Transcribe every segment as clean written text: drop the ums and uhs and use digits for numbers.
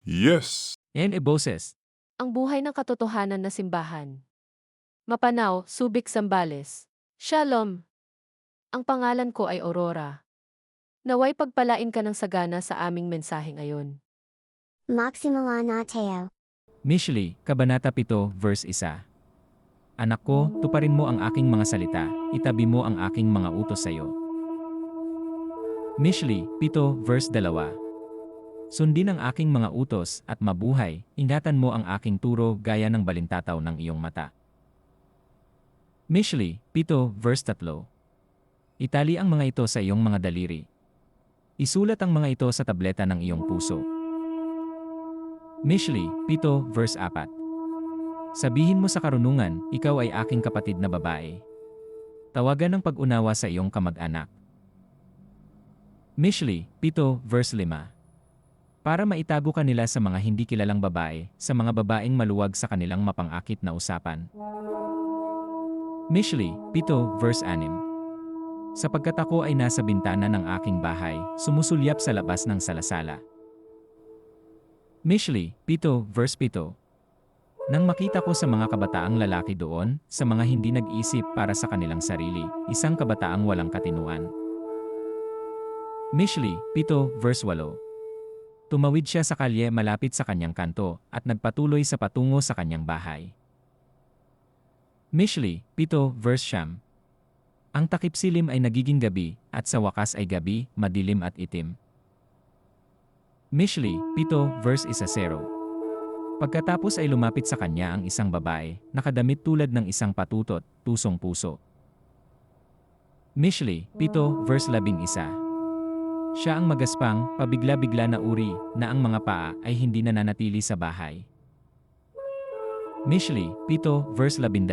Yes. And boses. Ang buhay ng katotohanan na simbahan. Mapanaw, Subic, Zambales. Shalom. Ang pangalan ko ay Aurora. Naway pagpalain ka ng sagana sa aming mensahe ngayon. Maximala Nateo. Mishli, Kabanata 7, verse 1. Anak ko, tuparin mo ang aking mga salita, itabi mo ang aking mga utos sa iyo. Mishli, 7, verse 2. Sundin ang aking mga utos at mabuhay, ingatan mo ang aking turo gaya ng balintataw ng iyong mata. Mishli, 7, verse 3. Itali ang mga ito sa iyong mga daliri. Isulat ang mga ito sa tableta ng iyong puso. Mishli, 7, verse 4. Sabihin mo sa karunungan, ikaw ay aking kapatid na babae. Tawagan ng pag-unawa sa iyong kamag-anak. Mishli, 7, verse 5. Para maitago ka nila sa mga hindi kilalang babae, sa mga babaeng maluwag sa kanilang mapang-akit na usapan. Mishli, 7, verse 6. Sapagkat ako ay nasa bintana ng aking bahay, sumusulyap sa labas ng salasala. Mishli, 7, verse 7. Nang makita ko sa mga kabataang lalaki doon, sa mga hindi nag-isip para sa kanilang sarili, isang kabataang walang katinuan. Mishli, 7, verse 8. Tumawid siya sa kalye malapit sa kanyang kanto, at nagpatuloy sa patungo sa kanyang bahay. Mishli, 7, verse 9. Ang takip-silim ay nagiging gabi, at sa wakas ay gabi, madilim at itim. Mishli, 7, verse 10. Pagkatapos ay lumapit sa kanya ang isang babae, nakadamit tulad ng isang patutot, tusong puso. Mishli, 7, verse 11. Siya ang magaspang, pabigla-bigla na uri, na ang mga paa ay hindi nananatili sa bahay. Mishli, 7, verse 12.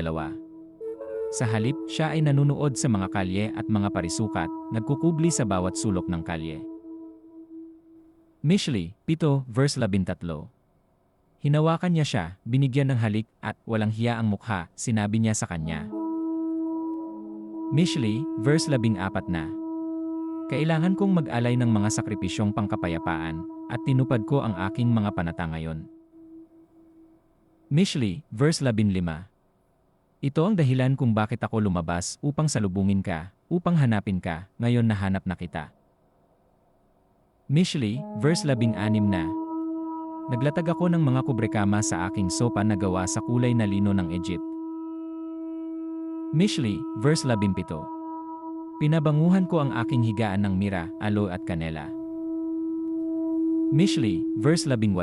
Sa halip, siya ay nanunood sa mga kalye at mga parisukat, nagkukubli sa bawat sulok ng kalye. Mishli, 7, verse 13. Hinawakan niya siya, binigyan ng halik, at walang hiya ang mukha, sinabi niya sa kanya. Mishli, verse 14 na. Kailangan kong mag-alay ng mga sakripisyong pangkapayapaan, at tinupad ko ang aking mga panata ngayon. Mishli, verse 15. Ito ang dahilan kung bakit ako lumabas upang salubungin ka, upang hanapin ka, ngayon nahanap na kita. Mishli, verse 16 na. Naglatag ako ng mga kubrekama sa aking sopa na gawa sa kulay na lino ng Egypt. Mishli, verse 17. Pinabanguhan ko ang aking higaan ng mira, aloe at kanela. Mishli, verse 18.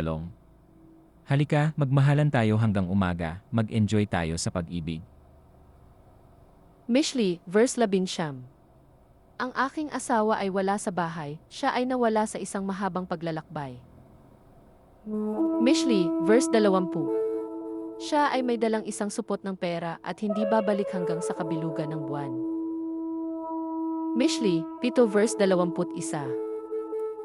Halika, magmahalan tayo hanggang umaga, mag-enjoy tayo sa pag-ibig. Mishli, verse 19. Ang aking asawa ay wala sa bahay, siya ay nawala sa isang mahabang paglalakbay. Mishli, verse 20. Siya ay may dalang isang supot ng pera at hindi babalik hanggang sa kabilugan ng buwan. Mishli, 7, verse 21.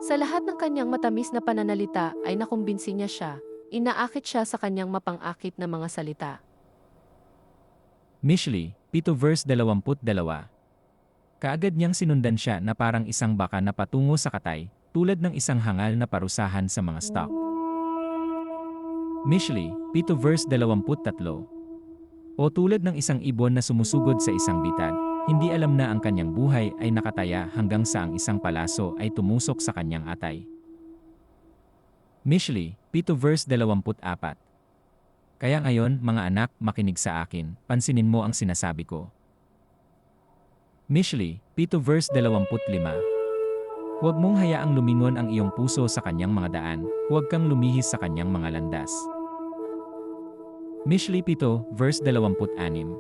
Sa lahat ng kanyang matamis na pananalita ay nakumbinsi niya siya, inaakit siya sa kanyang mapang-akit na mga salita. Mishli, 7, verse 22. Kaagad niyang sinundan siya na parang isang baka na patungo sa katay, tulad ng isang hangal na parusahan sa mga stock. Mishli, 7, verse 23. O tulad ng isang ibon na sumusugod sa isang bitad, hindi alam na ang kanyang buhay ay nakataya hanggang sa ang isang palaso ay tumusok sa kanyang atay. Mishli, 7, verse 24. Kaya ngayon, mga anak, makinig sa akin, pansinin mo ang sinasabi ko. Mishli, 7, verse 25. Huwag mong hayaang lumingon ang iyong puso sa kanyang mga daan, huwag kang lumihis sa kanyang mga landas. Mishli, 7, verse 26.